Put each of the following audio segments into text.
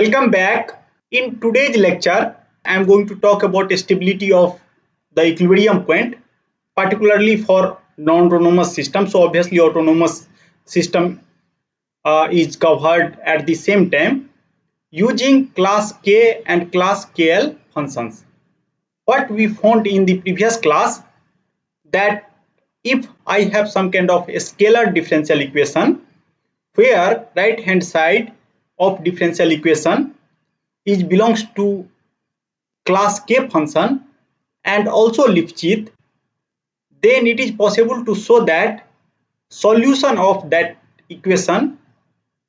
Welcome back. In today's lecture, I am going to talk about stability of the equilibrium point, particularly for non-autonomous system. So obviously, autonomous system is covered at the same time using class K and class KL functions. What we found in the previous class that if I have some kind of a scalar differential equation where right hand side of differential equation is belongs to class K function and also Lipschitz, then it is possible to show that solution of that equation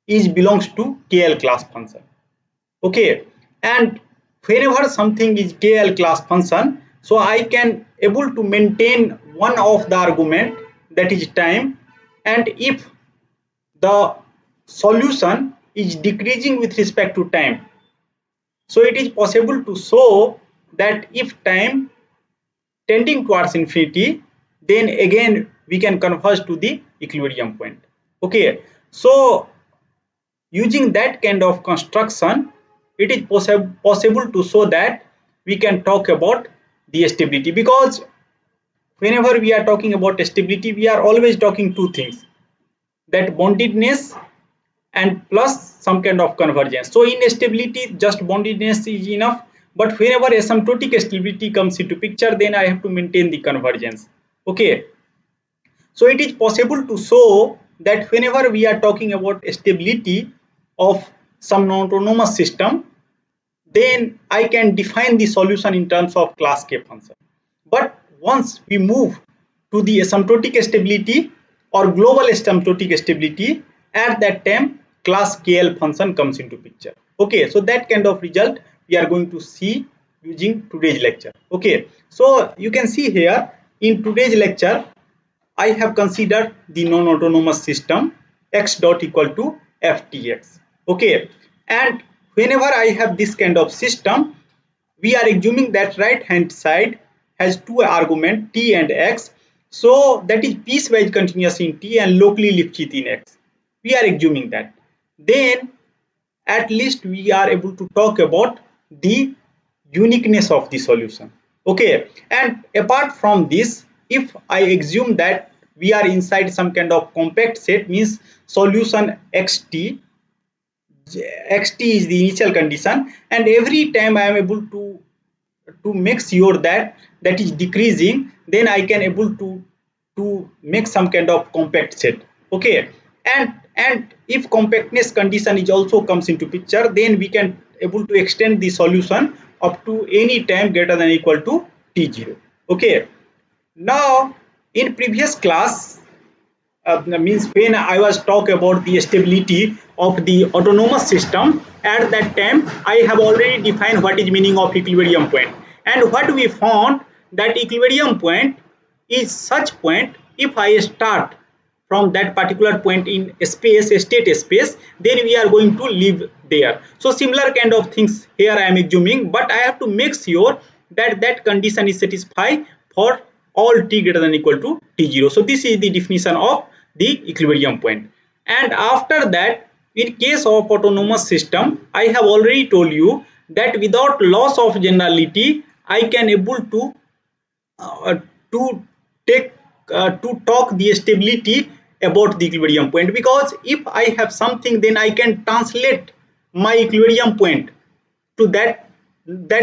is belongs to KL class function. Okay, and whenever something is KL class function, so I can able to maintain one of the argument, that is time, and if the solution is decreasing with respect to time, so it is possible to show that if time tending towards infinity, then again we can converge to the equilibrium point. Okay, so using that kind of construction, it is possible to show that we can talk about the stability, because whenever we are talking about stability, we are always talking two things, that bondedness and plus some kind of convergence. So in stability, just bondedness is enough, but whenever asymptotic stability comes into picture, then I have to maintain the convergence. Okay, so it is possible to show that whenever we are talking about stability of some non-autonomous system, then I can define the solution in terms of class K function. But once we move to the asymptotic stability or global asymptotic stability, at that time class KL function comes into picture. Okay, so that kind of result we are going to see using today's lecture. Okay, so you can see here in today's lecture I have considered the non-autonomous system x dot equal to ftx. Okay, and whenever I have this kind of system, we are assuming that right hand side has two arguments t and x, so that is piecewise continuous in t and locally Lipschitz in x. We are assuming that. Then at least we are able to talk about the uniqueness of the solution. Okay, and apart from this, if I assume that we are inside some kind of compact set, means solution xt, xt is the initial condition, and every time I am able to make sure that that is decreasing, then I can able to make some kind of compact set. Okay, and if compactness condition is also comes into picture, then we can able to extend the solution up to any time greater than equal to t0. Okay, now in previous class, means when I was talk about the stability of the autonomous system, at that time I have already defined what is meaning of equilibrium point, and what we found that equilibrium point is such point if I start from that particular point in space, state space, then we are going to live there. So similar kind of things here I am assuming, but I have to make sure that that condition is satisfied for all t greater than equal to t0. So this is the definition of the equilibrium point. And after that, in case of autonomous system, I have already told you that without loss of generality, I can able uh, to take to talk the stability about the equilibrium point, because if I have something, then I can translate my equilibrium point to that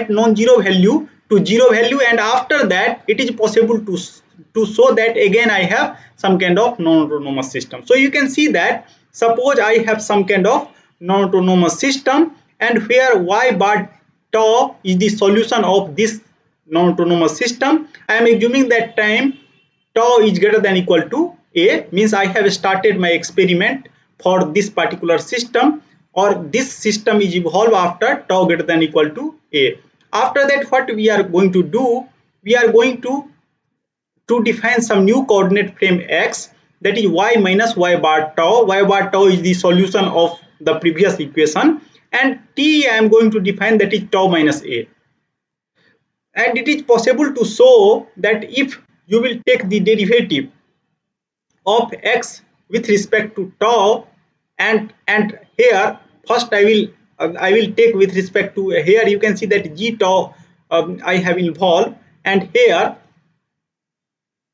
non-zero value to zero value, and after that it is possible to show that again I have some kind of non-autonomous system. So you can see that suppose I have some kind of non-autonomous system, and where y bar tau is the solution of this non-autonomous system, I am assuming that time tau is greater than equal to a, means I have started my experiment for this particular system, or this system is evolved after tau greater than equal to a. After that, what we are going to do, we are going to define some new coordinate frame x, that is y minus y bar tau. Y bar tau is the solution of the previous equation, and t I am going to define, that is tau minus a. And it is possible to show that if you will take the derivative of x with respect to tau, and here first I will I will take with respect to here. You can see that g tau I have involved, and here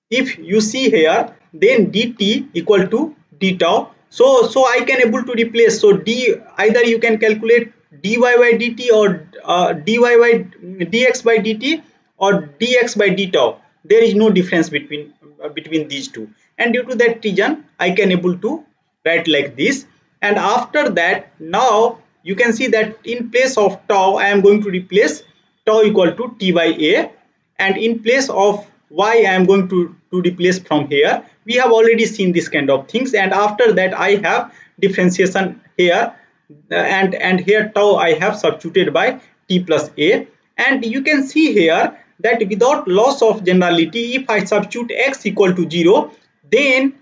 if you see here, then dt equal to d tau. So I can able to replace. So d, either you can calculate dy by dt, or dy by dx by dt, or dx by d tau. There is no difference between these two, and due to that reason I can able to write like this. And after that, now you can see that in place of tau I am going to replace tau equal to t by a, and in place of y I am going to replace from here. We have already seen this kind of things, and after that I have differentiation here, and here tau I have substituted by t plus a. And you can see here that without loss of generality, if I substitute x equal to 0, then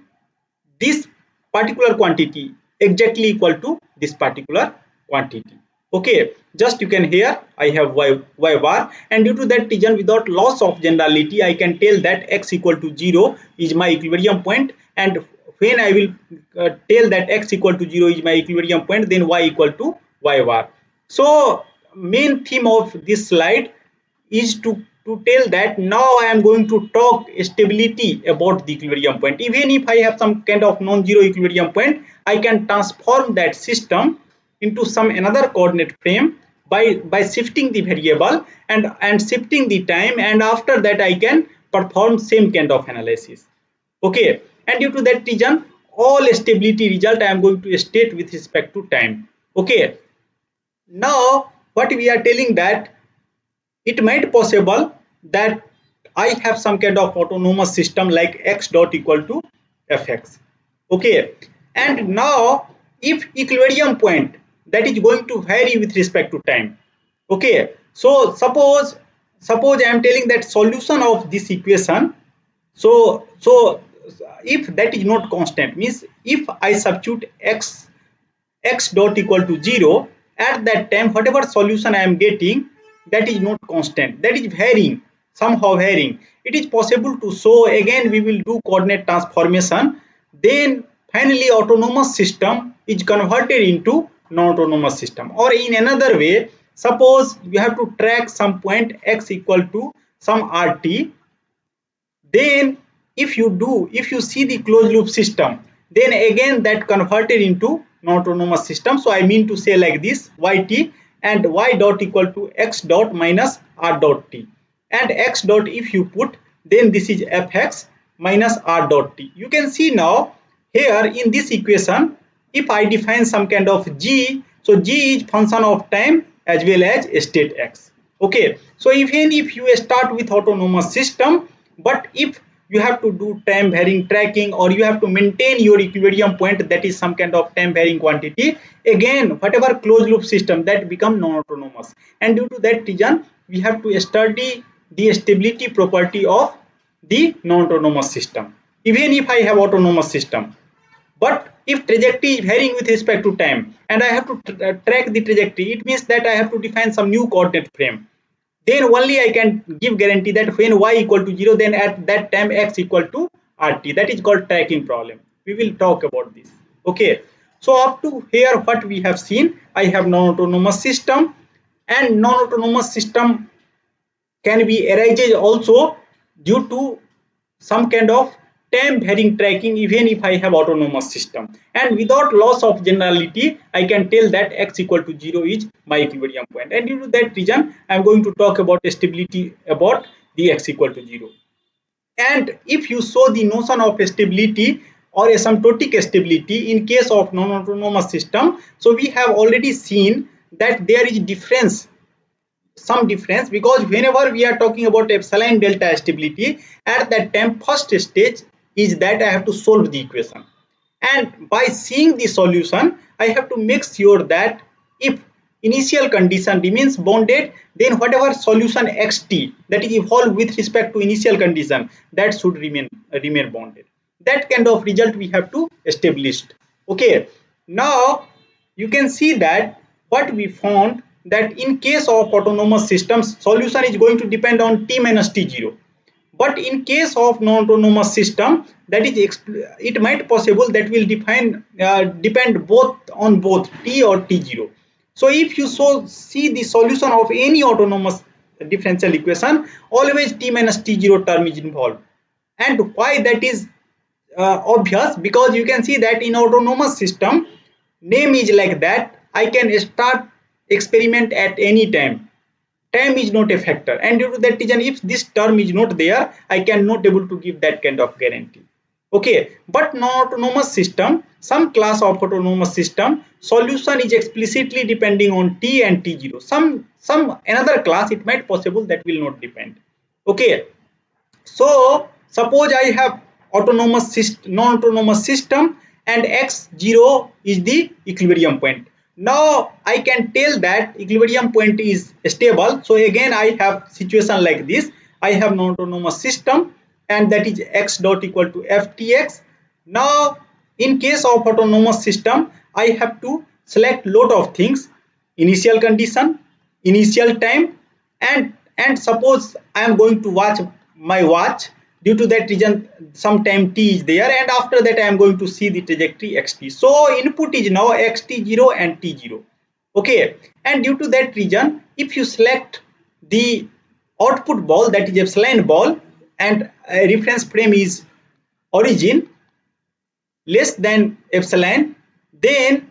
this particular quantity exactly equal to this particular quantity. Okay, just you can hear I have y bar, and due to that reason, without loss of generality, I can tell that x equal to 0 is my equilibrium point, and when I will tell that x equal to 0 is my equilibrium point, then y equal to y bar. So main theme of this slide is to tell that now I am going to talk stability about the equilibrium point. Even if I have some kind of non-zero equilibrium point, I can transform that system into some another coordinate frame by shifting the variable and shifting the time, and after that I can perform same kind of analysis. Okay, and due to that reason, all stability result I am going to state with respect to time. Okay, now what we are telling that it might possible that I have some kind of autonomous system like x dot equal to fx. Okay, and now if equilibrium point that is going to vary with respect to time. Okay, so suppose I am telling that solution of this equation. So if that is not constant, means if I substitute x dot equal to 0, at that time whatever solution I am getting, that is not constant, that is varying, somehow varying. It is possible to show. Again we will do coordinate transformation, then finally autonomous system is converted into non-autonomous system. Or in another way, suppose you have to track some point x equal to some rt, then if you see the closed loop system, then again that converted into non-autonomous system. So I mean to say like this, yt and y dot equal to x dot minus r dot t, and x dot if you put, then this is fx minus r dot t. You can see now here in this equation, if I define some kind of g, so g is function of time as well as state x. Okay, so even if you start with autonomous system, but if you have to do time varying tracking, or you have to maintain your equilibrium point, that is some kind of time varying quantity, again whatever closed loop system, that become non-autonomous. And due to that reason, we have to study the stability property of the non-autonomous system, even if I have autonomous system. But if trajectory is varying with respect to time, and I have to track the trajectory, it means that I have to define some new coordinate frame. Then only I can give guarantee that when y equal to 0, then at that time x equal to rt. That is called tracking problem. We will talk about this. Okay. So up to here what we have seen, I have non-autonomous system, and non-autonomous system can be arises also due to some kind of time varying tracking, even if I have autonomous system. And without loss of generality, I can tell that x equal to 0 is my equilibrium point. And due to that reason, I am going to talk about stability about the x equal to 0. And if you saw the notion of stability or asymptotic stability in case of non-autonomous system, so we have already seen that there is difference, some difference, because whenever we are talking about epsilon delta stability, at that time first stage is that I have to solve the equation, and by seeing the solution I have to make sure that if initial condition remains bounded, then whatever solution xt that is evolved with respect to initial condition, that should remain bounded. That kind of result we have to establish. Okay, now you can see that what we found, that in case of autonomous systems, solution is going to depend on t minus t0. But in case of non-autonomous system, that is it might possible that will depend both on both t or t0. So if you see the solution of any autonomous differential equation, always t minus t0 term is involved. And why that is obvious? Because you can see that in autonomous system, name is like that. I can start experiment at any time. Time is not a factor, and due to that reason, if this term is not there, I cannot able to give that kind of guarantee. Okay, but non-autonomous system, some class of autonomous system, solution is explicitly depending on t and t0. Some another class it might possible that will not depend. Okay, so suppose I have autonomous system, non-autonomous system, and x0 is the equilibrium point. Now I can tell that equilibrium point is stable. So again I have situation like this. I have non-autonomous system and that is x dot equal to ftx. Now in case of autonomous system, I have to select lot of things: initial condition, initial time, and suppose I am going to watch my watch. Due to that reason, some time t is there, and after that I am going to see the trajectory xt. So input is now xt0 and t0. Okay, and due to that reason, if you select the output ball, that is epsilon ball, and a reference frame is origin less than epsilon, then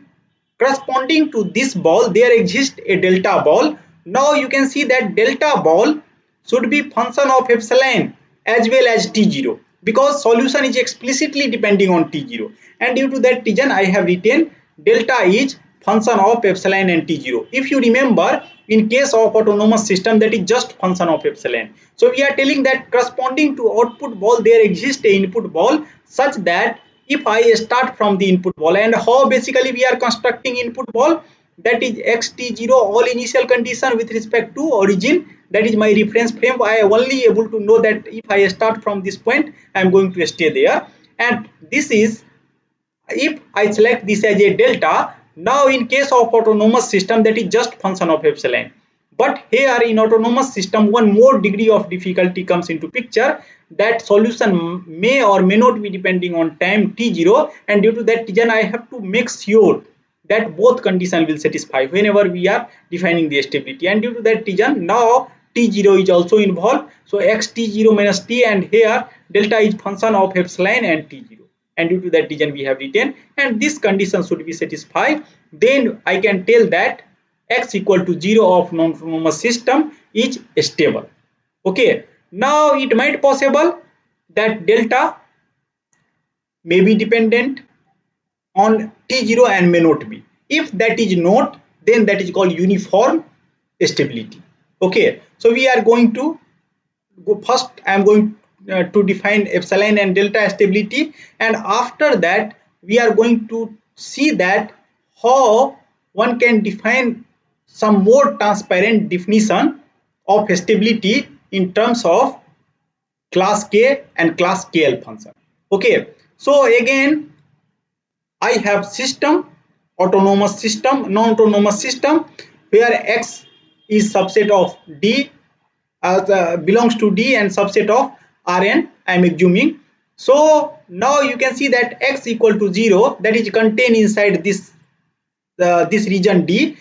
corresponding to this ball there exists a delta ball. Now you can see that delta ball should be function of epsilon as well as t0, because solution is explicitly depending on t0, and due to that reason I have written delta is function of epsilon and t0. If you remember, in case of autonomous system, that is just function of epsilon. So we are telling that corresponding to output ball there exists a input ball, such that if I start from the input ball, and how basically we are constructing input ball, that is xt0 all initial condition with respect to origin, that is my reference frame. I am only able to know that if I start from this point I am going to stay there, and this is if I select this as a delta. Now in case of autonomous system, that is just function of epsilon. But here in autonomous system, one more degree of difficulty comes into picture, that solution may or may not be depending on time t0, and due to that reason I have to make sure that both conditions will satisfy whenever we are defining the stability, and due to that reason now t0 is also involved. So x t0 minus t, and here delta is function of epsilon and t0, and due to that reason we have written, and this condition should be satisfied, then I can tell that x equal to 0 of non-autonomous system is stable. Okay, now it might possible that delta may be dependent on t0 and may not be. If that is not, then that is called uniform stability. Okay, so we are going to go first. I am going to define epsilon and delta stability, and after that we are going to see that how one can define some more transparent definition of stability in terms of class K and class KL function. Okay, so again I have system, autonomous system, non-autonomous system, where X is subset of D, belongs to D, and subset of Rn. I am assuming. So now you can see that X equal to 0, that is contained inside this region D,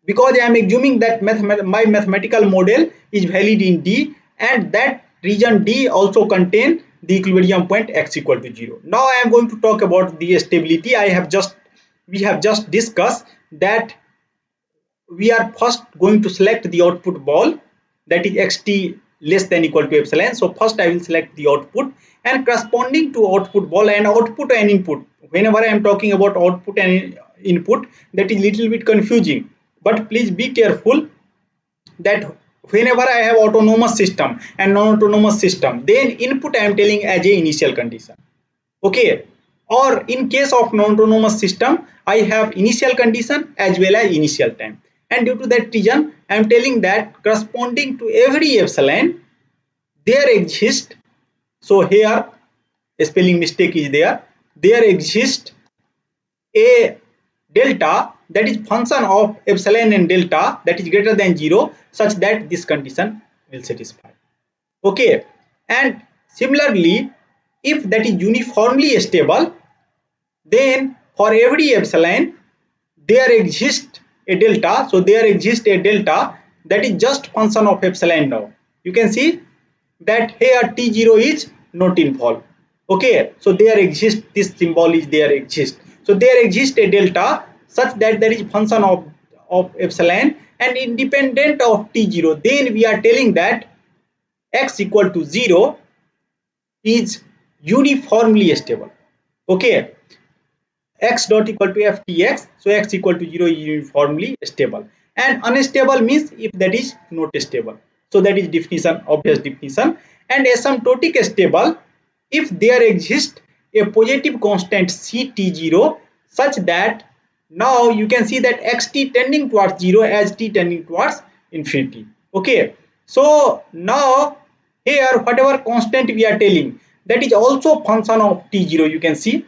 because I am assuming that my mathematical model is valid in D, and that region D also contain the equilibrium point x equal to 0. Now I am going to talk about the stability. We have just discussed that we are first going to select the output ball, that is xt less than equal to epsilon. So first I will select the output, and corresponding to output ball and output and input, whenever I am talking about output and input, that is little bit confusing, but please be careful that whenever I have autonomous system and non-autonomous system, then input I am telling as a initial condition. Okay, or in case of non-autonomous system, I have initial condition as well as initial time, and due to that reason I am telling that corresponding to every epsilon there exists. So here a spelling mistake is there. There exists a delta, that is function of epsilon and delta, that is greater than 0, such that this condition will satisfy. Okay, and similarly, if that is uniformly stable, then for every epsilon there exists a delta, so there exists a delta that is just function of epsilon now. You can see that here T0 is not involved. Okay, so there exists, this symbol is there exists. So there exists a delta such that there is function of epsilon and independent of T0. Then we are telling that x equal to 0 is uniformly stable. Okay, x dot equal to ftx, so x equal to 0 is uniformly stable, and unstable means if that is not stable. So that is definition, obvious definition. And asymptotic stable if there exists a positive constant ct0 such that now you can see that xt tending towards 0 as t tending towards infinity. Okay, so now here whatever constant we are telling, that is also function of t0, you can see.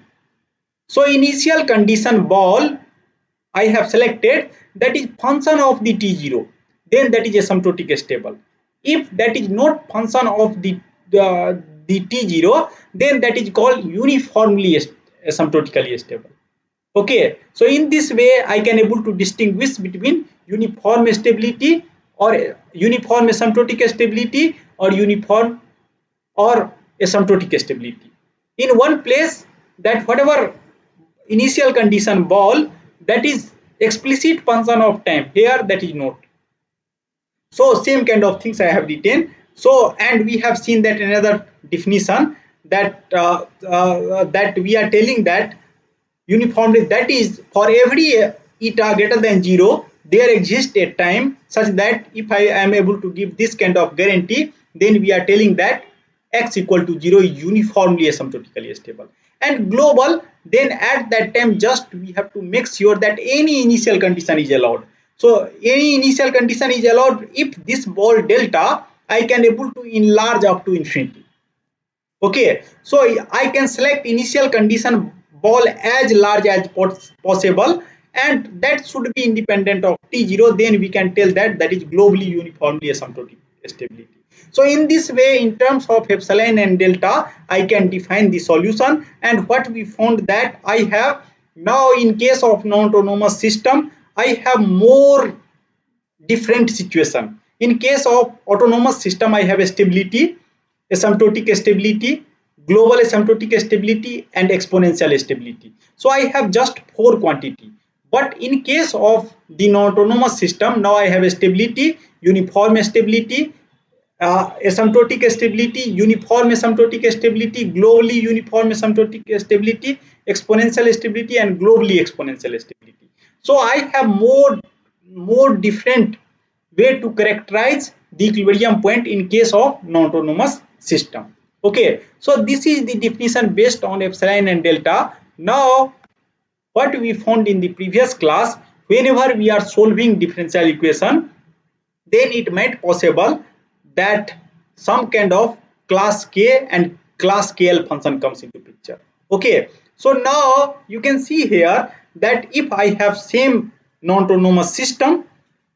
So initial condition ball I have selected, that is function of the T0, then that is asymptotic stable. If that is not function of the T0, then that is called uniformly asymptotically stable. Okay, so in this way I can able to distinguish between uniform stability or uniform asymptotic stability or uniform or asymptotic stability. In one place, that whatever initial condition ball, that is explicit function of time, here that is not. So same kind of things I have written. So and we have seen that another definition that that we are telling that uniformly, that is for every eta greater than 0 there exists a time such that if I am able to give this kind of guarantee, then we are telling that x equal to 0 is uniformly asymptotically stable. And global, then at that time just we have to make sure that any initial condition is allowed. So any initial condition is allowed if this ball delta I can able to enlarge up to infinity. Okay, so I can select initial condition ball as large as possible, and that should be independent of T0, then we can tell that that is globally uniformly asymptotic stability. So in this way, in terms of epsilon and delta, I can define the solution. And what we found that I have now in case of non-autonomous system, I have more different situation. In case of autonomous system, I have a stability, asymptotic stability, global asymptotic stability, and exponential stability. So I have just 4 quantity. But in case of the non-autonomous system, now I have a stability, uniform stability, asymptotic stability, uniform asymptotic stability, globally uniform asymptotic stability, exponential stability, and globally exponential stability. So I have more different way to characterize the equilibrium point in case of non-autonomous system. Okay, so this is the definition based on epsilon and delta. Now what we found in the previous class, whenever we are solving differential equation, then it might possible that some kind of class K and class KL function comes into picture. Okay, so now you can see here that if I have same non-autonomous system,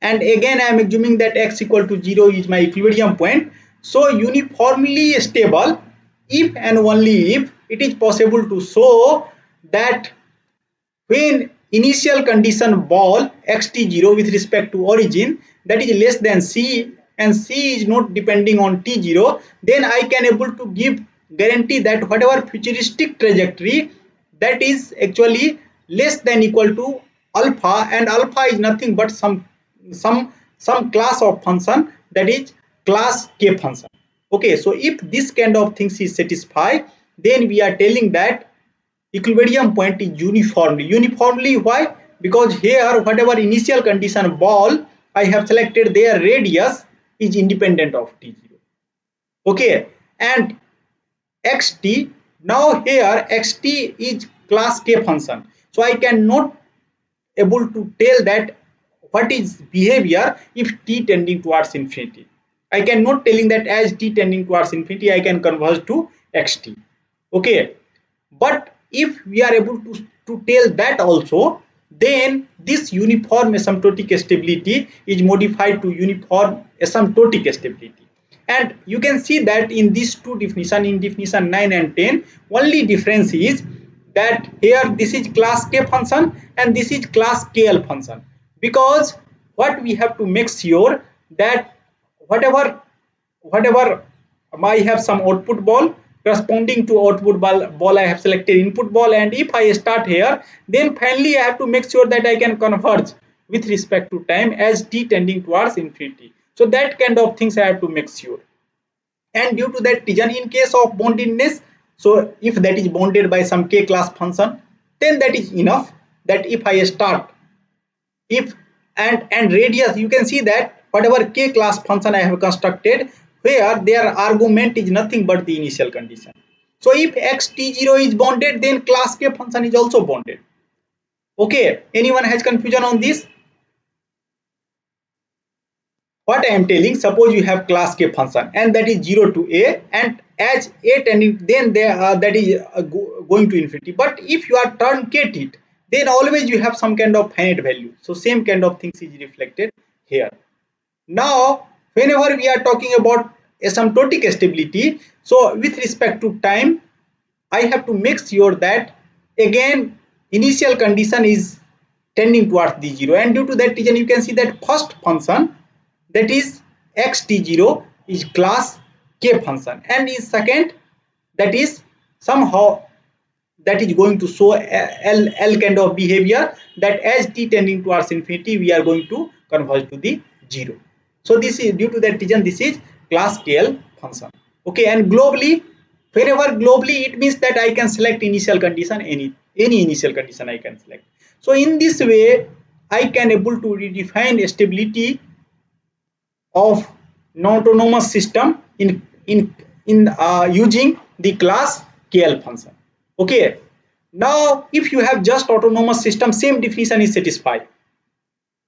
and again I am assuming that x equal to 0 is my equilibrium point, so uniformly stable if and only if it is possible to show that when initial condition ball xt0 with respect to origin, that is less than c, and c is not depending on t0, then I can able to give guarantee that whatever futuristic trajectory, that is actually less than equal to alpha, and alpha is nothing but some class of function, that is class k function. Okay, so if this kind of things is satisfied, then we are telling that equilibrium point is uniformly. Why? Because here whatever initial condition ball I have selected, their radius is independent of t0. Okay, and xt, now here xt is class k function, so I cannot able to tell that what is behavior if t tending towards infinity. I cannot telling that as t tending towards infinity I can converge to xt. Okay, but if we are able to tell that also, then this uniform asymptotic stability is modified to uniform asymptotic stability. And you can see that in these two definition, in definition 9 and 10, only difference is that here this is class k function and this is class kl function. because what we have to make sure that whatever I have some output ball, corresponding to output ball I have selected input ball, and if I start here, then finally I have to make sure that I can converge with respect to time as t tending towards infinity. So that kind of things I have to make sure. And due to that reason, in case of bondedness, so if that is bounded by some k class function, then that is enough. That if I start, if and radius, you can see that whatever k class function I have constructed, where their argument is nothing but the initial condition. So if xt0 is bounded, then class k function is also bounded. Okay, anyone has confusion on this? What I am telling, suppose you have class k function and that is 0 to a, and as a tending, then that is going to infinity. But if you are truncate it, then always you have some kind of finite value. So same kind of things is reflected here. Now whenever we are talking about asymptotic stability, so with respect to time, I have to make sure that again initial condition is tending towards the 0, and due to that reason you can see that first function, that is xt0, is class k function, and is second, that is somehow that is going to show L kind of behavior, that as t tending towards infinity we are going to converge to the 0. So this is due to that reason, this is class KL function. Okay, and globally, wherever globally, it means that I can select initial condition, any initial condition I can select. So in this way I can able to redefine stability of non-autonomous system in using the class KL function. Okay, now if you have just autonomous system, same definition is satisfied,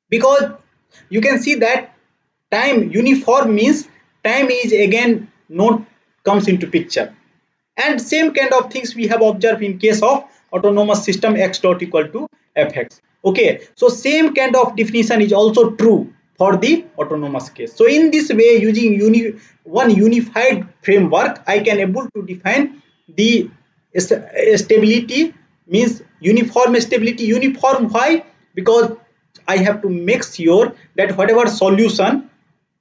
because you can see that time uniform means time is again not comes into picture, and same kind of things we have observed in case of autonomous system x dot equal to fx. Okay, so same kind of definition is also true for the autonomous case. So in this way, using one unified framework, I can able to define the stability, means uniform stability. Uniform, why? Because I have to make sure that whatever solution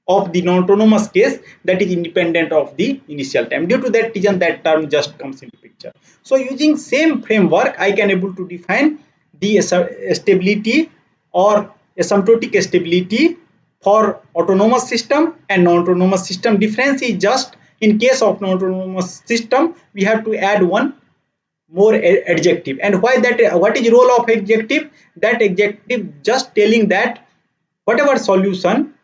of the non-autonomous case, that is independent of the initial time. Due to that reason, that term just comes into picture. So using same framework, I can able to define the stability or asymptotic stability for autonomous system and non-autonomous system. Difference is just in case of non-autonomous system, we have to add one more adjective. And why that? What is role of adjective? That adjective just telling that whatever solution,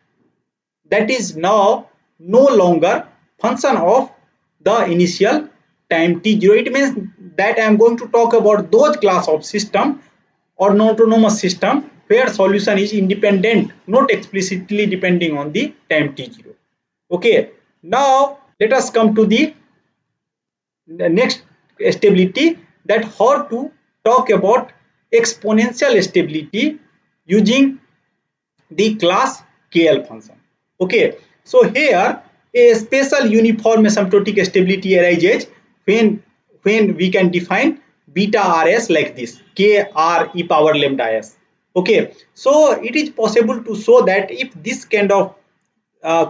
that is now no longer function of the initial time t0. It means that I am going to talk about those class of system or non-autonomous system where solution is independent, not explicitly depending on the time t0. Okay, now let us come to the next stability, that how to talk about exponential stability using the class KL function. Okay, so here a special uniform asymptotic stability arises when we can define beta rs like this, k r e power lambda s. Okay, so it is possible to show that if this kind of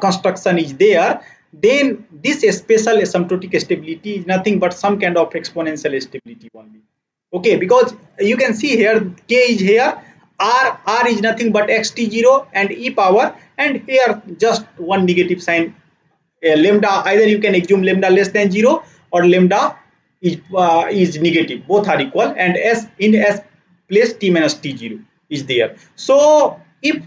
construction is there, then this special asymptotic stability is nothing but some kind of exponential stability only. Okay, because you can see here k is here, r is nothing but xt0 and e power, and here just one negative sign, lambda. Either you can assume lambda less than 0 or lambda is negative, both are equal, and s in s place t minus t0 is there. So if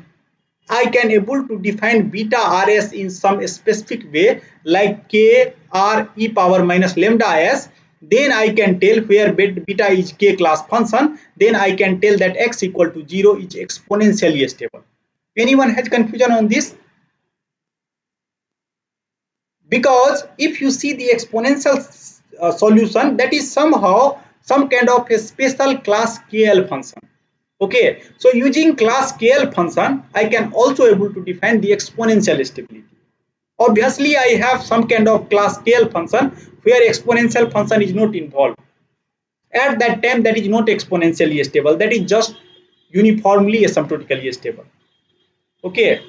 I can able to define beta rs in some specific way, like k r e power minus lambda s, then I can tell where beta is k class function, then I can tell that x equal to 0 is exponentially stable. Anyone has confusion on this? Because if you see the exponential solution, that is somehow some kind of a special class KL function. Okay, so using class KL function, I can also able to define the exponential stability. Obviously, I have some kind of class KL function where exponential function is not involved. At that time, that is not exponentially stable. That is just uniformly asymptotically stable. Okay,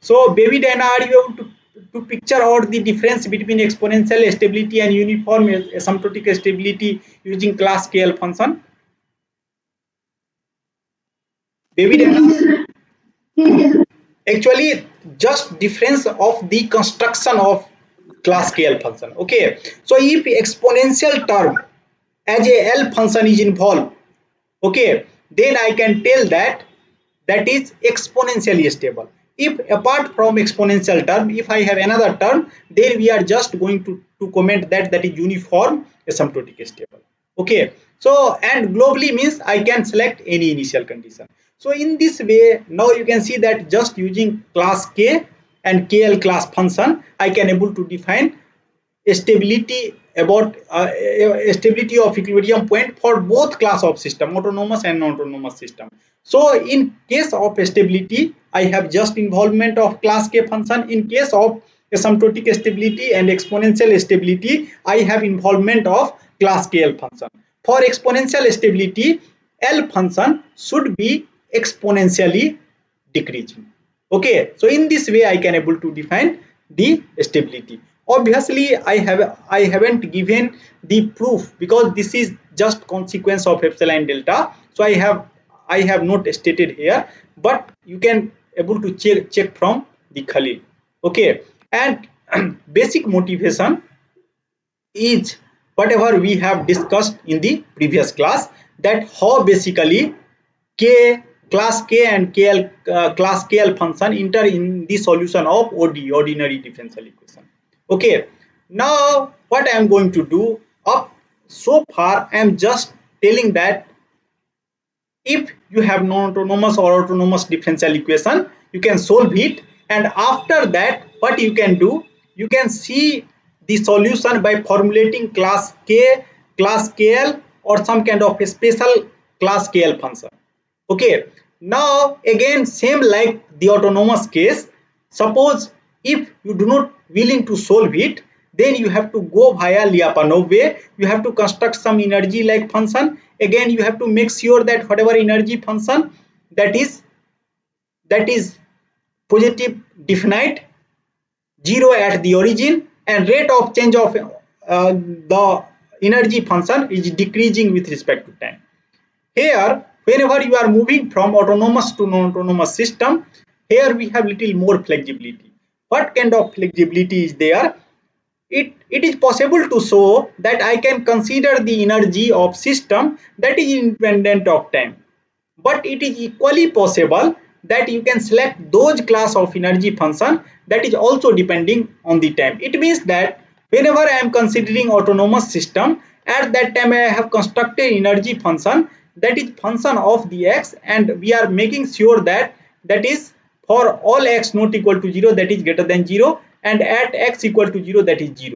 so baby Diana, are you able to picture out the difference between exponential stability and uniform asymptotic stability using class KL function? Baby Diana, actually just difference of the construction of class KL function. Okay, so if exponential term as a L function is involved, okay, then I can tell that that is exponentially stable. If apart from exponential term, if I have another term, then we are just going to comment that that is uniform asymptotic stable. Okay, so and globally means I can select any initial condition. So in this way, now you can see that just using class K and KL class function, I can able to define stability about stability of equilibrium point for both class of system, autonomous and non-autonomous system. So in case of stability, I have just involvement of class K function. In case of asymptotic stability and exponential stability, I have involvement of class KL function. For exponential stability, L function should be exponentially decreasing. Okay, so in this way I can able to define the stability. Obviously I haven't given the proof because this is just consequence of epsilon delta, so I have not stated here, but you can able to check from the Khalil. Okay, and basic motivation is whatever we have discussed in the previous class, that how basically K class K and KL class KL function enter in the solution of OD, ordinary differential equation. Okay, now what I am going to do, up so far I am just telling that if you have non-autonomous or autonomous differential equation, you can solve it, and after that what you can do, you can see the solution by formulating class K, class KL, or some kind of a special class KL function. Okay, now again same like the autonomous case, suppose if you do not willing to solve it, then you have to go via Lyapunov way. You have to construct some energy like function. Again you have to make sure that whatever energy function that is positive definite, zero at the origin, and rate of change of the energy function is decreasing with respect to time. Here, whenever you are moving from autonomous to non-autonomous system, here we have little more flexibility. What kind of flexibility is there? It is possible to show that I can consider the energy of system that is independent of time. But it is equally possible that you can select those class of energy function that is also depending on the time. It means that whenever I am considering autonomous system, at that time I have constructed energy function that is function of the x, and we are making sure that that is for all x not equal to 0, that is greater than 0, and at x equal to 0, that is 0,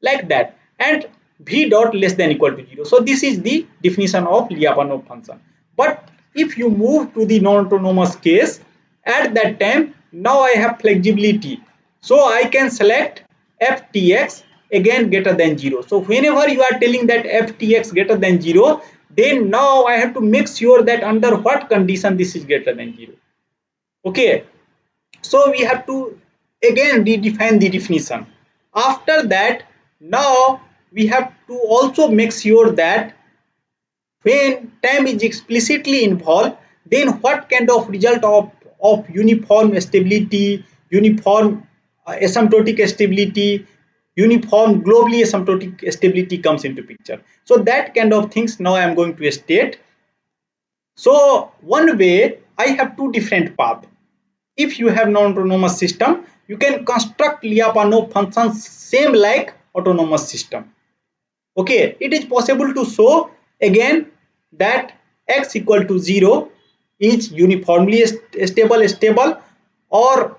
like that, and v dot less than equal to 0. So this is the definition of Lyapunov function. But if you move to the non-autonomous case, at that time now I have flexibility, so I can select ftx again greater than 0. So whenever you are telling that ftx greater than 0, then now I have to make sure that under what condition this is greater than 0. Okay, so we have to again redefine the definition. After that, now we have to also make sure that when time is explicitly involved, then what kind of result of uniform stability, uniform asymptotic stability, uniform globally asymptotic stability comes into picture. So that kind of things now I am going to state. So one way, I have two different paths. If you have non-autonomous system, you can construct Lyapunov functions same like autonomous system. Okay, it is possible to show again that x equal to 0 is uniformly stable, or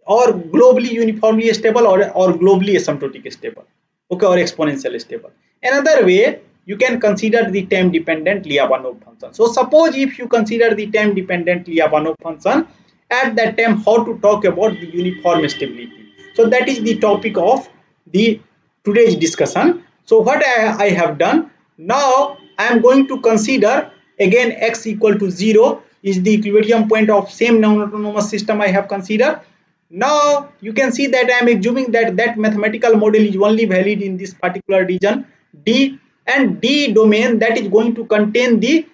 globally uniformly stable, or globally asymptotic stable, okay, or exponentially stable. Another way, you can consider the time dependent Lyapunov function. So suppose if you consider the time dependent Lyapunov function, at that time how to talk about the uniform stability. So that is the topic of the today's discussion. So what I have done, now I am going to consider again x equal to 0 is the equilibrium point of same non-autonomous system I have considered. Now you can see that I am assuming that that mathematical model is only valid in this particular region D, and D domain that is going to contain the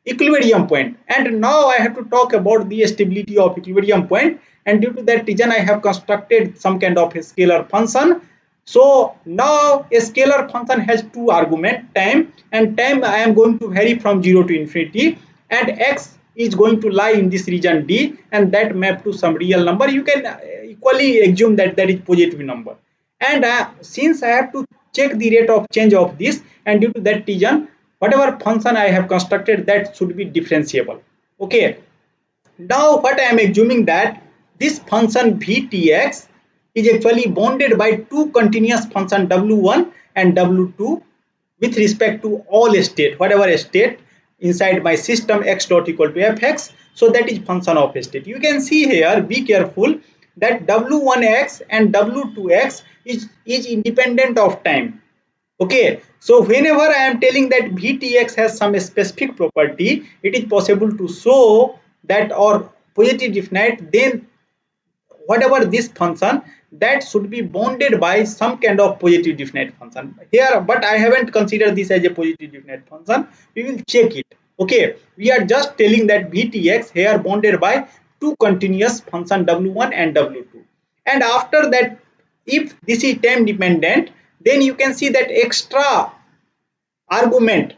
equilibrium point. And now I have to talk about the stability of equilibrium point, and due to that reason I have constructed some kind of a scalar function. So now a scalar function has two arguments, time and time. I am going to vary from 0 to infinity, and x is going to lie in this region D, and that map to some real number. You can equally assume that that is positive number. And since I have to check the rate of change of this, and due to that reason whatever function I have constructed, that should be differentiable. Okay, now what I am assuming that this function Vtx is actually bounded by two continuous function w1 and w2 with respect to all state, whatever state inside my system x dot equal to fx. So that is function of state. You can see here, be careful, that w1x and w2x is independent of time. Okay, so whenever I am telling that Vtx has some specific property, it is possible to show that or positive definite, then whatever this function, that should be bounded by some kind of positive definite function here, but I haven't considered this as a positive definite function. We will check it. Okay, we are just telling that Vtx here bounded by two continuous function w1 and w2, and after that, if this is time dependent, then you can see that extra argument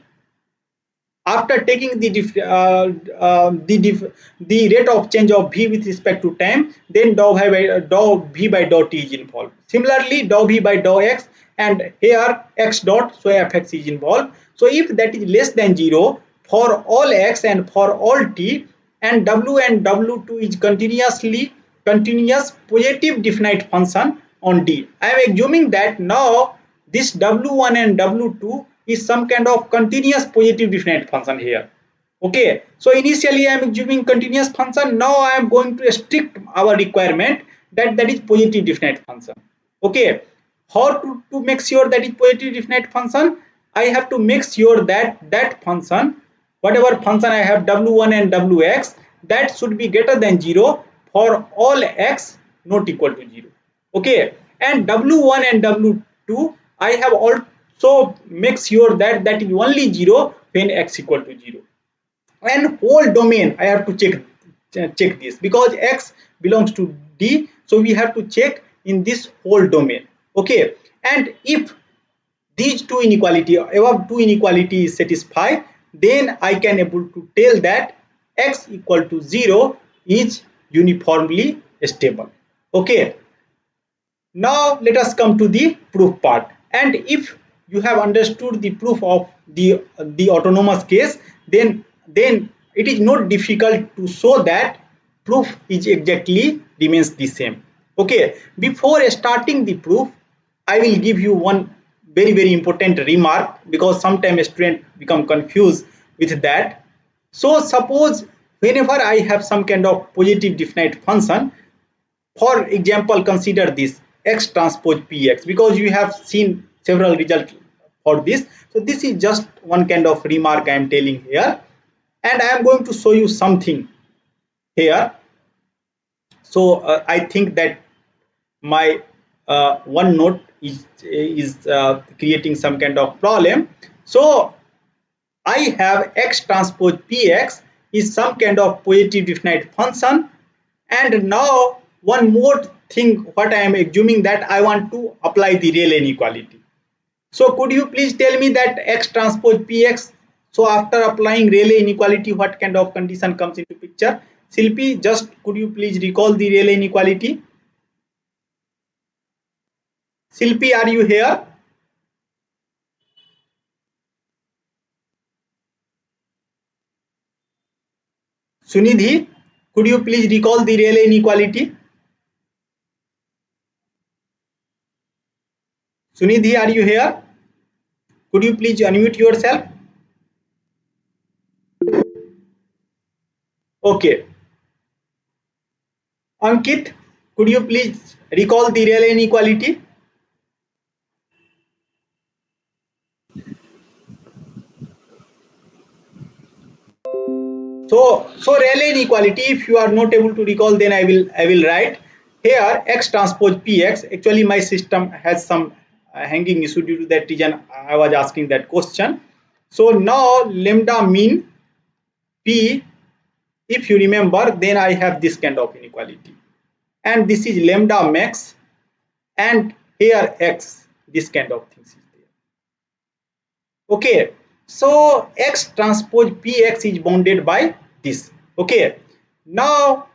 after taking the rate of change of v with respect to time, then dou v by dou t is involved. Similarly, dou v by dou x, and here x dot, so fx is involved. So if that is less than 0 for all x and for all t, and w and w2 is continuous positive definite function on D. I am assuming that now this w1 and w2 is some kind of continuous positive definite function here. Okay, so initially I am assuming continuous function. Now I am going to restrict our requirement that that is positive definite function. Okay, how to make sure that is positive definite function? I have to make sure that that function, whatever function I have w1 and wx, that should be greater than 0 for all x not equal to 0. Okay, and w1 and w2 I have also make sure that that is only 0 when x equal to 0. And whole domain I have to check this, because x belongs to D, so we have to check in this whole domain. Okay, and if these two inequality, above two inequality is satisfied, then I can able to tell that x equal to 0 is uniformly stable. Okay, now let us come to the proof part. And if you have understood the proof of the autonomous case, then it is not difficult to show that proof is exactly remains the same. Okay, before starting the proof, I will give you one very important remark, because sometimes students become confused with that. So suppose whenever I have some kind of positive definite function, for example, consider this x transpose px, because you have seen several results for this. So this is just one kind of remark I am telling here, and I am going to show you something here. So I think that my OneNote is creating some kind of problem. So I have x transpose px is some kind of positive definite function, and now one more thing, what I am assuming, that I want to apply the Rayleigh inequality. So could you please tell me that x transpose px, so after applying Rayleigh inequality, what kind of condition comes into picture? Silpi, just could you please recall the Rayleigh inequality? Silpi, are you here? Sunidhi, could you please recall the Rayleigh inequality? Sunidhi, are you here? Could you please unmute yourself? Okay. Ankit, could you please recall the Rayleigh inequality? So Rayleigh inequality, if you are not able to recall, then I will write here x transpose px. Actually my system has some hanging issue, due to that reason I was asking that question. So now lambda mean p, if you remember, then I have this kind of inequality, and this is lambda max, and here x, this kind of things is there. Okay, so x transpose px is bounded by this. Okay, now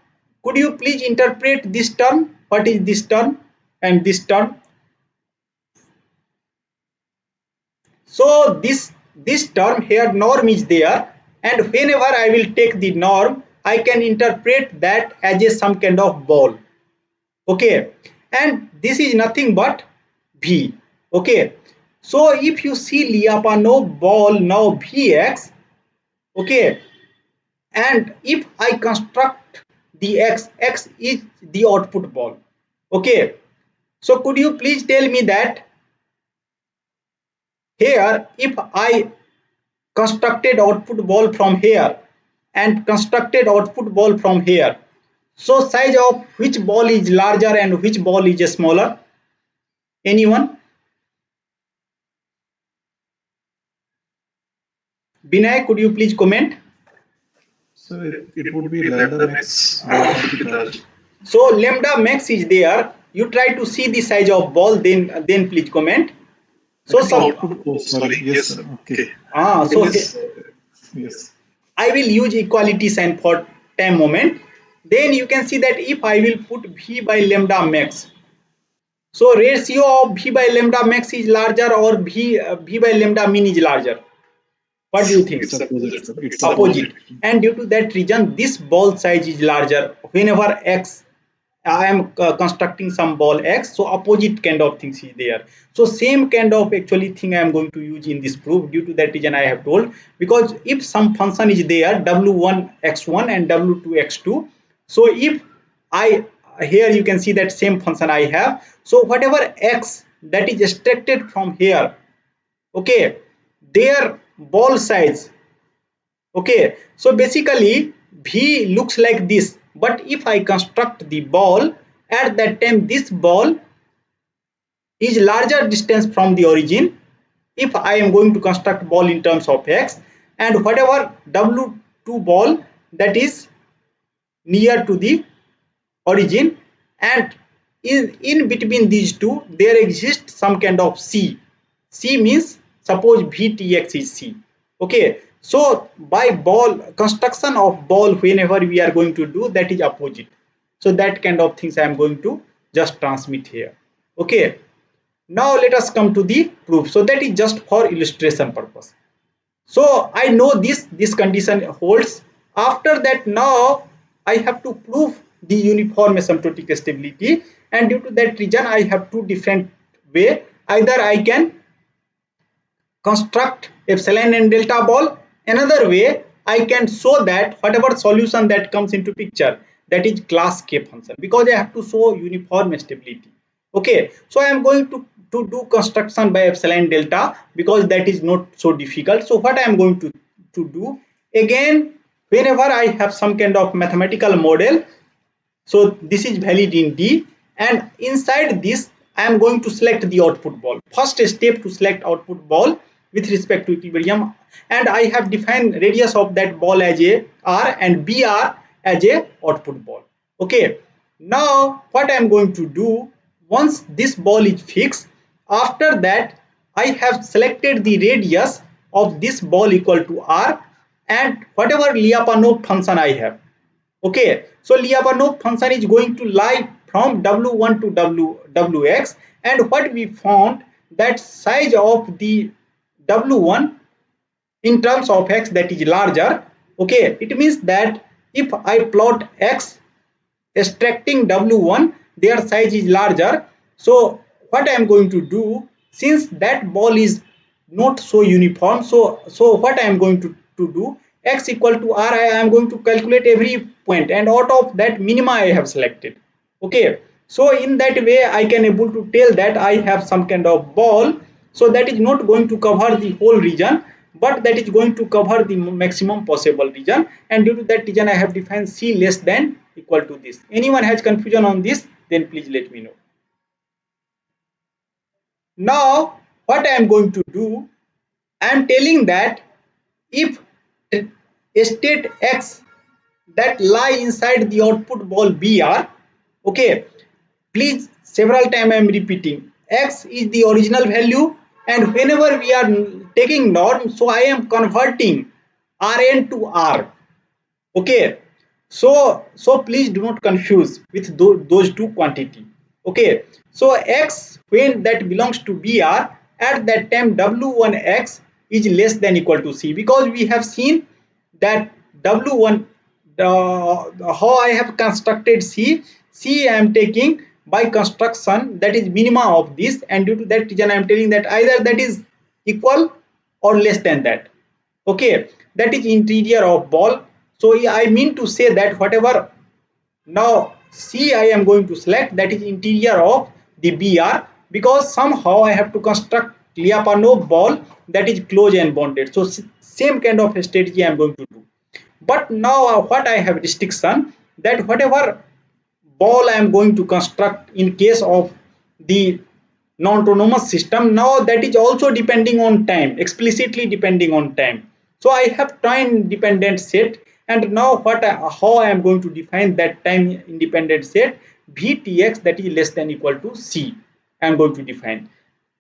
could you please interpret this term? What is this term and this term? So this term here, norm is there, and whenever I will take the norm, I can interpret that as a some kind of ball. Okay, and this is nothing but v. Okay, so if you see Lyapunov ball now vx, okay, and if I construct the x is the output ball. Okay, so could you please tell me that here, if I constructed output ball from here and constructed output ball from here, so size of which ball is larger and which ball is smaller? Anyone? Binay, could you please comment? So it would be lambda max ball should be large. So lambda max is there. You try to see the size of ball, then please comment. So Output, oh, sorry. Yes, sir. Okay. So Yes. I will use equality sign for time moment. Then you can see that if I will put v by lambda max, so ratio of v by lambda max is larger, or v by lambda mean is larger. What do you think? It's opposite, sir. It's Opposite. And due to that reason, this ball size is larger. Whenever x, I am constructing some ball x, so opposite kind of things is there. So same kind of actually thing I am going to use in this proof. Due to that reason I have told, because if some function is there w1 x1 and w2 x2, so if I, here you can see that same function I have, so whatever x that is extracted from here, okay, their ball size, okay, so basically v looks like this, but if I construct the ball, at that time this ball is larger distance from the origin, if I am going to construct ball in terms of x, and whatever w2 ball that is near to the origin, and in between these two there exists some kind of c. C means suppose vtx is c. Okay, so by ball construction of ball, whenever we are going to do, that is opposite. So that kind of things I am going to just transmit here. Okay, now let us come to the proof. So that is just for illustration purpose. So I know this condition holds. After that, now I have to prove the uniform asymptotic stability, and due to that reason I have two different way. Either I can construct epsilon and delta ball. Another way, I can show that whatever solution that comes into picture, that is class K function, because I have to show uniform stability. Okay, so I am going to do construction by epsilon delta, because that is not so difficult. So what I am going to do, again, whenever I have some kind of mathematical model, so this is valid in D, and inside this I am going to select the output ball. First step to select output ball with respect to equilibrium, and I have defined radius of that ball as a r and br as a output ball. Okay, now what I am going to do, once this ball is fixed, after that I have selected the radius of this ball equal to r, and whatever Lyapunov function I have. Okay, so Lyapunov function is going to lie from w1 to wx, and what we found, that size of the w1 in terms of x, that is larger. Okay, it means that if I plot x extracting w1, their size is larger. So what I am going to do, since that ball is not so uniform, so what I am going to do, x equal to r, I am going to calculate every point, and out of that minima I have selected. Okay, so in that way I can able to tell that I have some kind of ball, so that is not going to cover the whole region, but that is going to cover the maximum possible region, and due to that region I have defined C less than equal to this. Anyone has confusion on this, then please let me know. Now what I am going to do, I am telling that if state X that lie inside the output ball BR, okay, please several time I am repeating, X is the original value, and whenever we are taking norm, so I am converting Rn to R. Okay, so please do not confuse with those two quantity. Okay, so X when that belongs to BR, at that time W1X is less than equal to C, because we have seen that W1 how I have constructed C I am taking by construction, that is minima of this, and due to that reason I am telling that either that is equal or less than that. Okay, that is interior of ball. So I mean to say that whatever now C I am going to select, that is interior of the BR, because somehow I have to construct Lyapunov ball that is closed and bonded. So same kind of strategy I am going to do. But now what I have restriction, that whatever ball I am going to construct in case of the non-autonomous system, now that is also depending on time, explicitly depending on time. So I have time dependent set, and now how I am going to define that time independent set, Vtx that is less than equal to C I am going to define.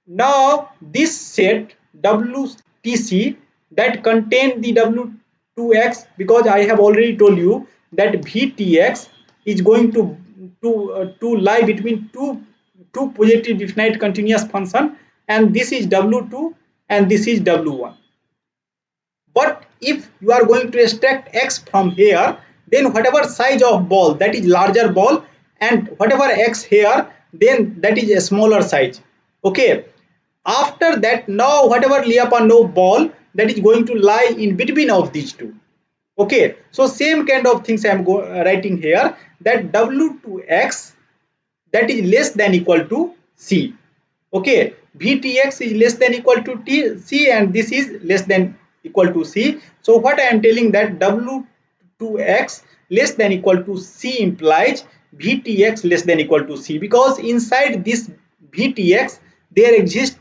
Now this set WTC that contain the W2x, because I have already told you that Vtx is going to lie between two positive definite continuous function, and this is W2 and this is W1. But if you are going to extract x from here, then whatever size of ball, that is larger ball, and whatever x here, then that is a smaller size. Okay, after that, now whatever Lyapunov ball, that is going to lie in between of these two. Okay, so same kind of things I am writing here, that W2x that is less than equal to C. Okay, Vtx is less than equal to C, and this is less than equal to C. So what I am telling that W2x less than equal to C implies Vtx less than equal to C, because inside this Vtx there exists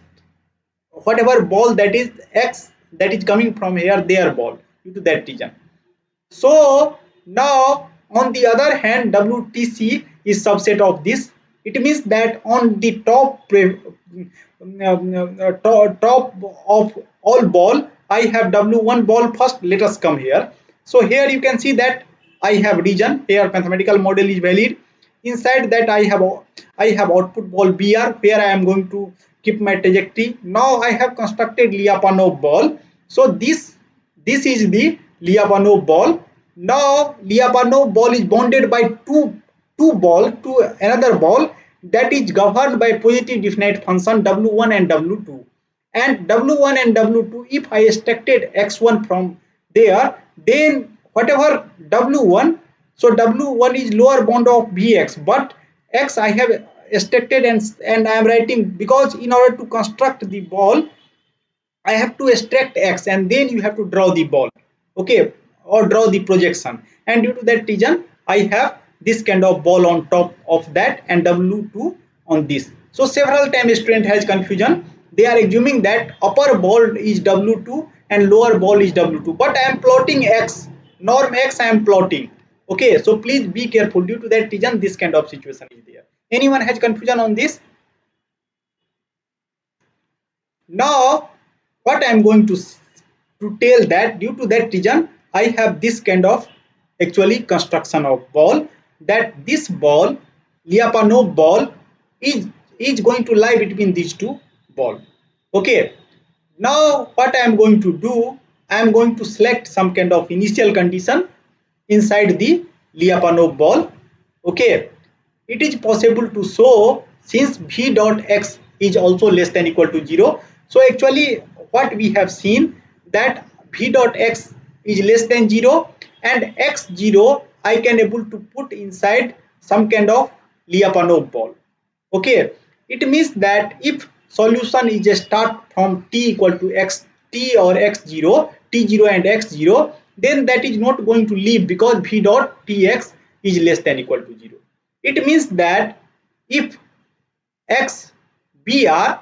whatever ball that is X that is coming from here, their ball, due to that reason. So now on the other hand, WTC is subset of this. It means that on the top of all ball, I have W1 ball first. Let us come here. So here you can see that I have region. Here mathematical model is valid. Inside that I have output ball BR, where I am going to keep my trajectory. Now I have constructed Lyapunov ball. So this is the Lyapunov ball. Now Lyapunov ball is bonded by two ball to another ball that is governed by positive definite function W1 and W2. And W1 and W2, if I extracted X1 from there, then whatever W1, so W1 is lower bound of Vx, but X I have extracted, and I am writing, because in order to construct the ball I have to extract X, and then you have to draw the ball, okay, or draw the projection, and due to that reason I have this kind of ball on top of that and W2 on this. So several times student has confusion, they are assuming that upper ball is W2 and lower ball is W2, but I am plotting X, norm X I am plotting. Okay, so please be careful, due to that reason this kind of situation is there. Anyone has confusion on this? Now what I am going to tell that due to that reason I have this kind of actually construction of ball, that this ball Lyapunov ball is going to lie between these two ball. Okay, now what I am going to do, I am going to select some kind of initial condition inside the Lyapunov ball. Okay, it is possible to show, since v dot x is also less than equal to 0. So actually what we have seen, that v dot x is less than 0, and x0 I can able to put inside some kind of Lyapunov ball. Okay, it means that if solution is a start from t equal to x t or x0, t0 and x0, then that is not going to leave because v dot tx is less than equal to 0. It means that if x br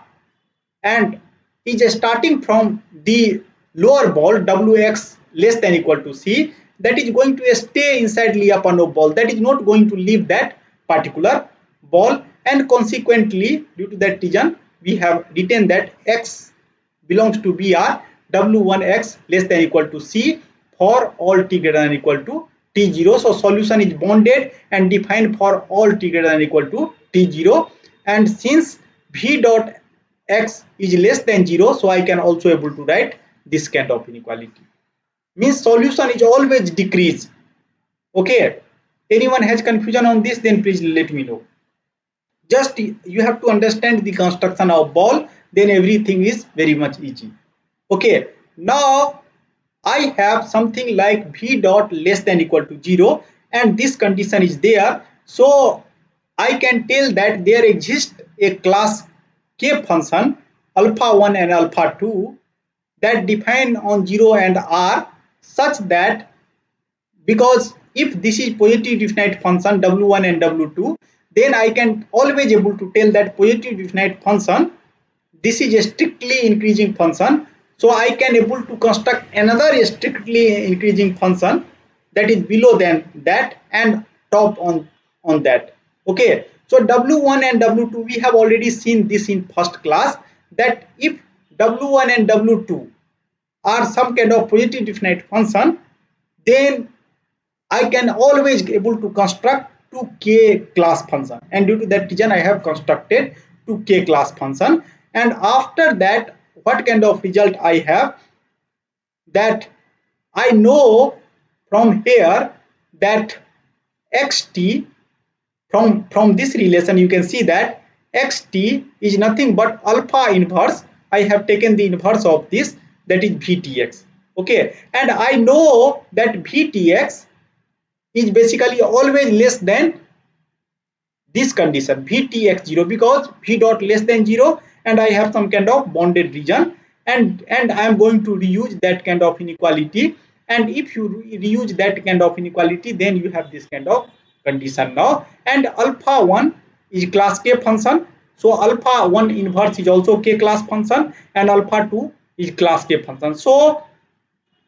and is starting from the lower ball wx less than equal to c, that is going to stay inside Lyapunov ball, that is not going to leave that particular ball, and consequently due to that reason we have written that x belongs to br, w1x less than equal to c for all t greater than equal to t0. So solution is bounded and defined for all t greater than equal to t0, and since v dot x is less than 0, so I can also able to write this kind of inequality. Means solution is always decrease. Okay, anyone has confusion on this, then please let me know. Just you have to understand the construction of ball, then everything is very much easy. Okay, now I have something like v dot less than equal to 0 and this condition is there, so I can tell that there exists a class k function alpha 1 and alpha 2 that define on 0 and r such that, because if this is positive definite function w1 and w2, then I can always able to tell that positive definite function, this is a strictly increasing function, so I can able to construct another strictly increasing function that is below than that and top on that. Okay, so w1 and w2 we have already seen this in first class, that if w1 and w2 are some kind of positive definite function, then I can always able to construct 2k class function, and due to that reason I have constructed 2k class function. And after that what kind of result I have, that I know from here that xt, from this relation you can see that xt is nothing but alpha inverse, I have taken the inverse of this, that is vtx. Okay, and I know that vtx is basically always less than this condition vtx0, because v dot less than 0 and I have some kind of bounded region, and I am going to reuse that kind of inequality, and if you reuse that kind of inequality then you have this kind of condition now. And alpha 1 is class k function, so alpha 1 inverse is also k class function and alpha 2 is class k function, so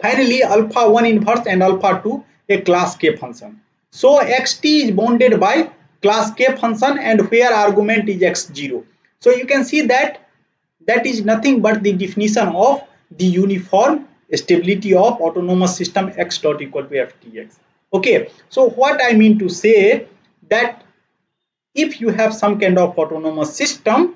finally alpha 1 inverse and alpha 2 a class k function. So xt is bounded by class k function and where argument is x0. So you can see that that is nothing but the definition of the uniform stability of autonomous system x dot equal to ftx. Okay, so what I mean to say, that if you have some kind of autonomous system,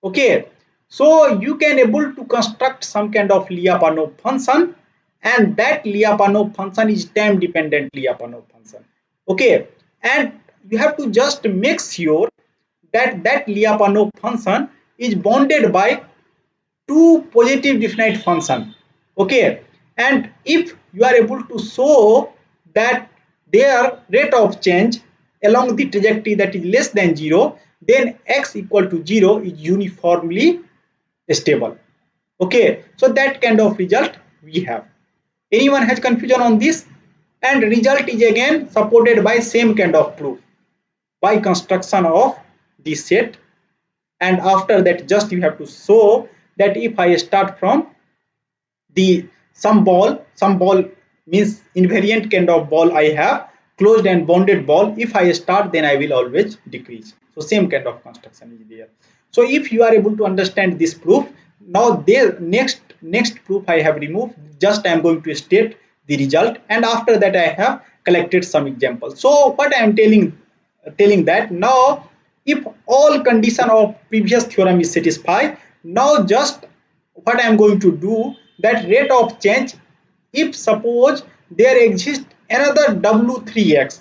okay, so you can able to construct some kind of Lyapunov function, and that Lyapunov function is time dependent Lyapunov function. Okay, and you have to just make sure that that Lyapunov function is bounded by two positive definite function. Okay, and if you are able to show that their rate of change along the trajectory that is less than 0, then x equal to 0 is uniformly stable. Okay, so that kind of result we have. Anyone has confusion on this? And result is again supported by same kind of proof by construction of the set, and after that just you have to show that if I start from the some ball means invariant kind of ball I have, closed and bounded ball, if I start then I will always decrease. So same kind of construction is there. So if you are able to understand this proof, now the next proof I have removed, just I am going to state the result, and after that I have collected some examples. So what I am telling that now if all condition of previous theorem is satisfied, now just what I am going to do, that rate of change, if suppose there exists another w3x,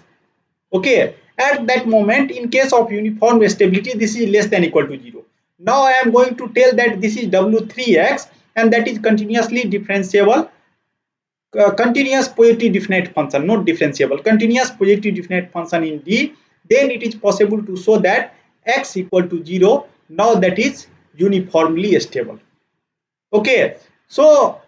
okay, at that moment in case of uniform stability this is less than equal to 0. Now I am going to tell that this is w3x and that is continuously differentiable, continuous positive definite function, not differentiable, continuous positive definite function in D, then it is possible to show that x equal to 0, now that is uniformly stable. Okay, So,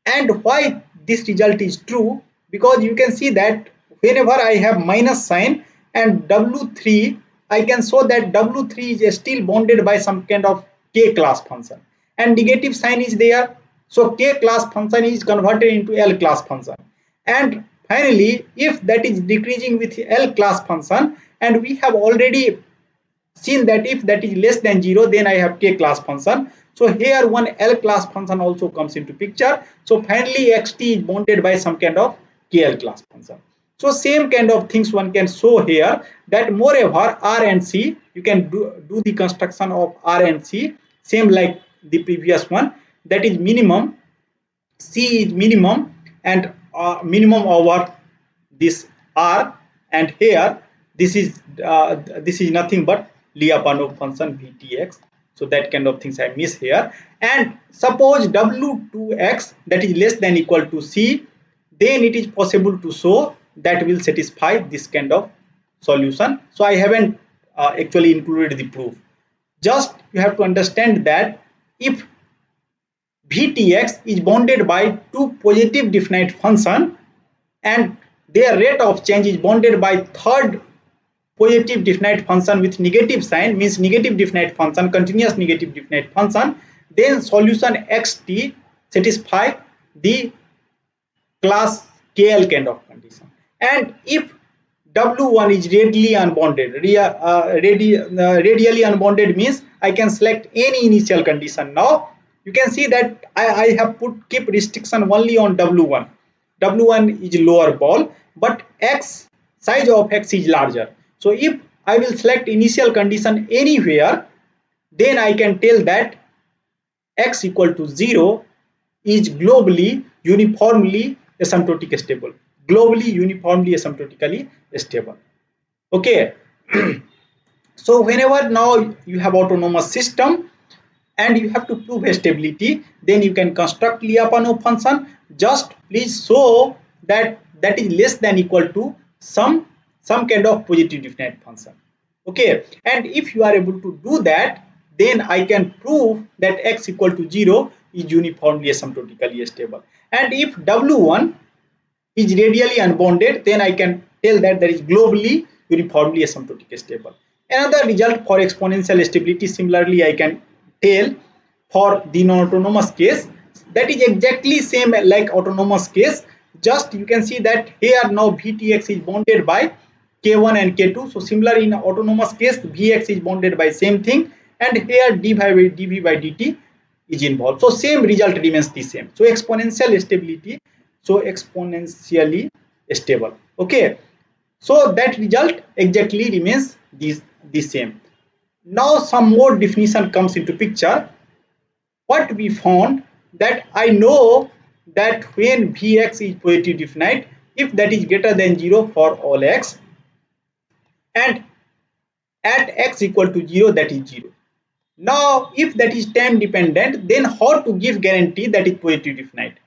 and why this result is true, because you can see that whenever I have minus sign and W3, I can show that W3 is still bounded by some kind of K class function, and negative sign is there, so K class function is converted into L class function. And finally, if that is decreasing with L class function, and we have already seen that if that is less than 0, then I have K class function. So here one L class function also comes into picture. So finally xt is bounded by some kind of KL class function. So same kind of things one can show here, that moreover R and C, you can do the construction of R and C same like the previous one, that is minimum, C is minimum, and minimum over this R, and here this is nothing but Lyapunov function Vtx. So that kind of things I miss here. And suppose W2x that is less than equal to C, then it is possible to show that will satisfy this kind of solution. So I haven't actually included the proof. Just you have to understand that if Vtx is bounded by two positive definite function and their rate of change is bounded by third positive definite function with negative sign, means negative definite function, continuous negative definite function, then solution xt satisfy the class KL kind of condition. And if W1 is radially unbounded, radially unbounded means I can select any initial condition. Now you can see that I have keep restriction only on W1. W1 is lower ball, but X size of X is larger. So if I will select initial condition anywhere, then I can tell that X equal to 0 is globally uniformly asymptotic stable. Globally uniformly asymptotically stable. Okay. So whenever now you have autonomous system and you have to prove stability, then you can construct Lyapunov function. Just please show that that is less than equal to some kind of positive definite function. Okay, and if you are able to do that, then I can prove that x equal to 0 is uniformly asymptotically stable. And if W1 is radially unbounded, then I can tell that there is globally uniformly asymptotic stable. Another result for exponential stability, similarly I can tell for the non-autonomous case, that is exactly same like autonomous case. Just you can see that here now Vtx is bounded by K1 and K2. So similar in autonomous case, Vx is bounded by same thing, and here dv by dt is involved. So same result remains the same. So exponential stability, so exponentially stable. Okay, so that result exactly remains the same. Now some more definition comes into picture. What we found, that I know that when Vx is positive definite, if that is greater than 0 for all x, and at x equal to 0, that is 0. Now if that is time dependent, then how to give guarantee that is positive definite?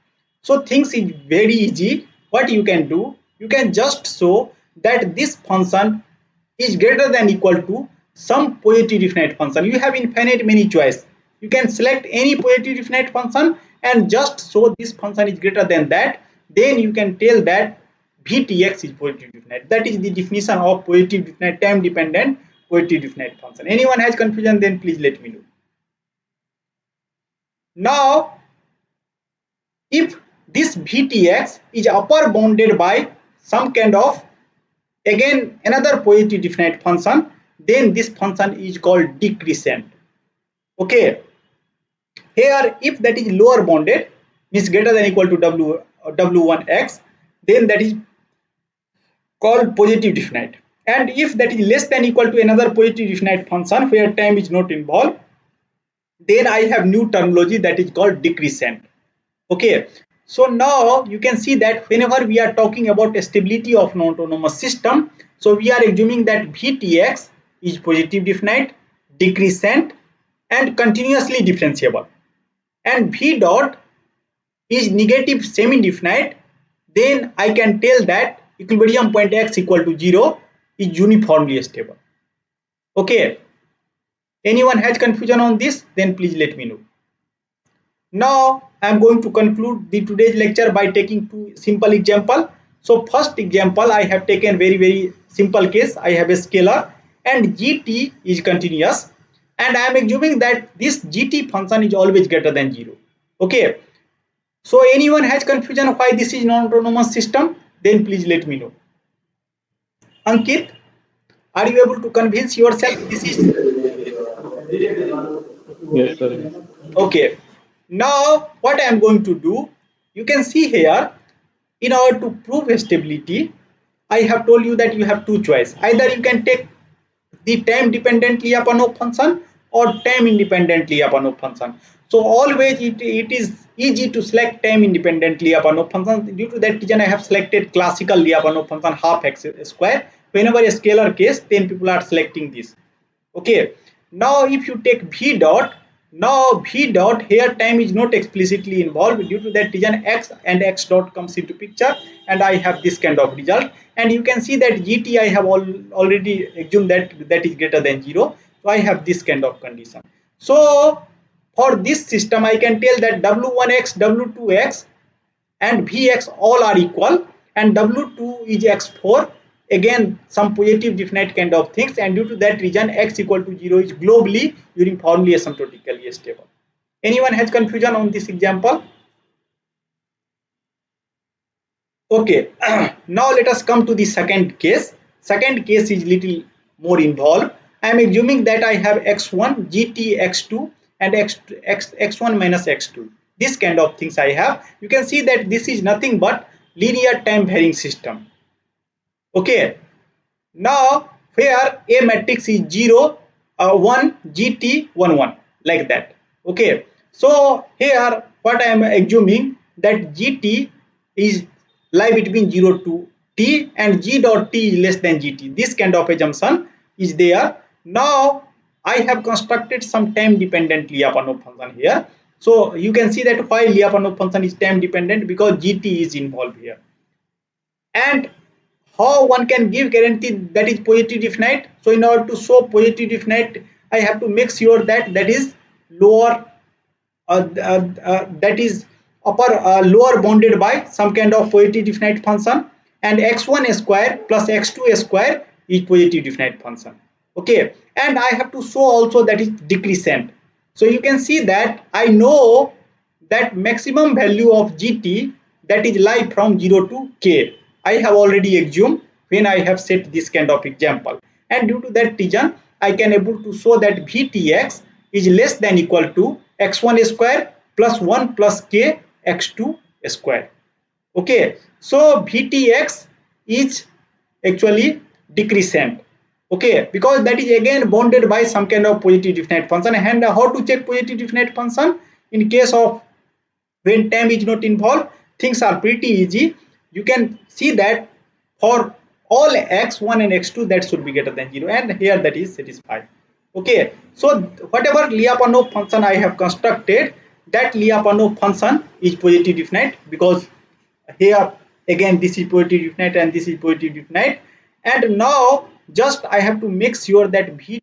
So things is very easy. What you can do, you can just show that this function is greater than equal to some positive definite function. You have infinite many choice. You can select any positive definite function and just show this function is greater than that. Then you can tell that Vtx is positive definite. That is the definition of positive definite, time dependent positive definite function. Anyone has confusion, then please let me know. Now if this Vtx is upper bounded by some kind of, again another positive definite function, then this function is called decrescent. Okay, here if that is lower bounded, means greater than equal to w1x, then that is called positive definite. And if that is less than equal to another positive definite function where time is not involved, then I have new terminology that is called decrescent. Okay, so now you can see that whenever we are talking about stability of non-autonomous system, so we are assuming that Vtx is positive definite, decrescent, and continuously differentiable, and V dot is negative semi-definite, then I can tell that equilibrium point x equal to 0 is uniformly stable. Okay, anyone has confusion on this, then please let me know. Now I am going to conclude the today's lecture by taking two simple example. So first example, I have taken very simple case. I have a scalar and gt is continuous, and I am assuming that this gt function is always greater than 0. Okay, so anyone has confusion why this is non-autonomous system? Then please let me know. Ankit, are you able to convince yourself this is Yes, sir. okay? Now what I am going to do, you can see here, in order to prove stability, I have told you that you have two choices. Either you can take the time dependently upon a function or time independently upon a function. So always it is easy to select time independently upon a function. Due to that reason, I have selected classical Lyapunov function half x square. Whenever a scalar case, then people are selecting this. Okay, now if you take v dot, now v dot here time is not explicitly involved. Due to that reason, x and x dot comes into picture, and I have this kind of result. And you can see that gt I have already assumed that that is greater than 0, so I have this kind of condition. So for this system I can tell that w1x, w2x and Vx all are equal, and W2 is x4, again some positive definite kind of things, and due to that reason x equal to 0 is globally uniformly asymptotically stable. Anyone has confusion on this example? Okay, now let us come to the second case. Second case is little more involved. I am assuming that I have x1, gt x2 and x1 minus x2. This kind of things I have. You can see that this is nothing but linear time varying system. Okay, now here a matrix is 0, 1, gt, 1, 1, like that. Okay, so here what I am assuming that gt is lie between 0 to t and g dot t is less than gt. This kind of assumption is there. Now I have constructed some time dependent Lyapunov function here. So you can see that why Lyapunov function is time dependent, because gt is involved here. And how one can give guarantee that is positive definite? So in order to show positive definite, I have to make sure that that is lower, that is upper, lower bounded by some kind of positive definite function, and x1 square plus x2 square is positive definite function. Okay, and I have to show also that is decreasant. So you can see that I know that maximum value of gt, that is lie from 0 to k. I have already assumed when I have set this kind of example, and due to that reason I can able to show that vtx is less than equal to x1 square plus 1 plus k x2 square. Okay, so vtx is actually decreasant. Okay, because that is again bounded by some kind of positive definite function. And how to check positive definite function in case of when time is not involved? Things are pretty easy. You can see that for all x1 and x2 that should be greater than 0, and here that is satisfied. Okay, so whatever Lyapunov function I have constructed, that Lyapunov function is positive definite, because here again this is positive definite and this is positive definite. And now just I have to make sure that v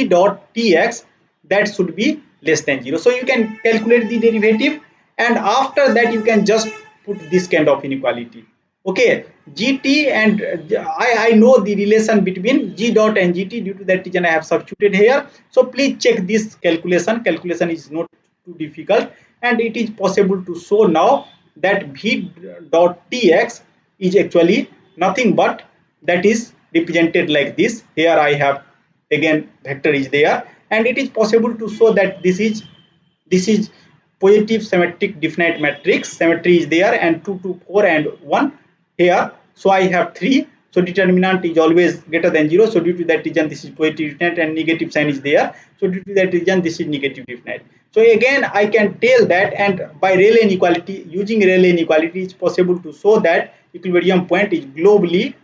dot tx, that should be less than 0. So you can calculate the derivative, and after that you can just put this kind of inequality. Okay, gt and I know the relation between g dot and gt. Due to that reason I have substituted here. So please check this calculation is not too difficult, and it is possible to show now that v dot tx is actually nothing but that is represented like this. Here I have again vector is there, and it is possible to show that this is positive symmetric definite matrix. Symmetry is there, and 2 2 4 and 1 here. So I have 3. So determinant is always greater than 0. So due to that reason this is positive definite, and negative sign is there. So due to that reason this is negative definite. So again I can tell that, and by Rayleigh inequality, using Rayleigh inequality, it's possible to show that equilibrium point is globally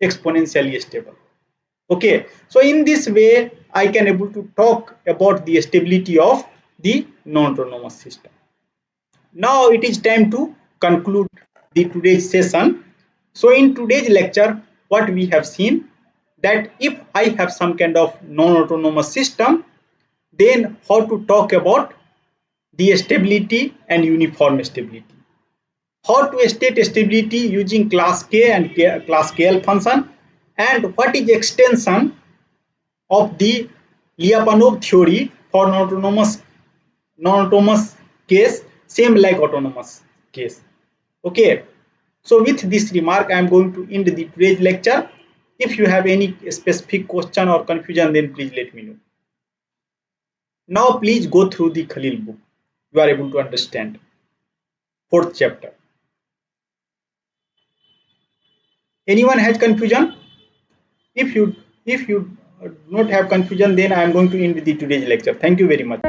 exponentially stable. Okay, so in this way I can able to talk about the stability of the non-autonomous system. Now it is time to conclude the today's session. So in today's lecture, what we have seen, that if I have some kind of non-autonomous system, then how to talk about the stability and uniform stability. How to state stability using class K and class KL function, and what is extension of the Lyapunov theory for non-autonomous case, same like autonomous case. Okay, so with this remark I am going to end the today's lecture. If you have any specific question or confusion, then please let me know. Now please go through the Khalil book. You are able to understand. Fourth chapter. Anyone has confusion? If you do not have confusion, then I am going to end the today's lecture. Thank you very much.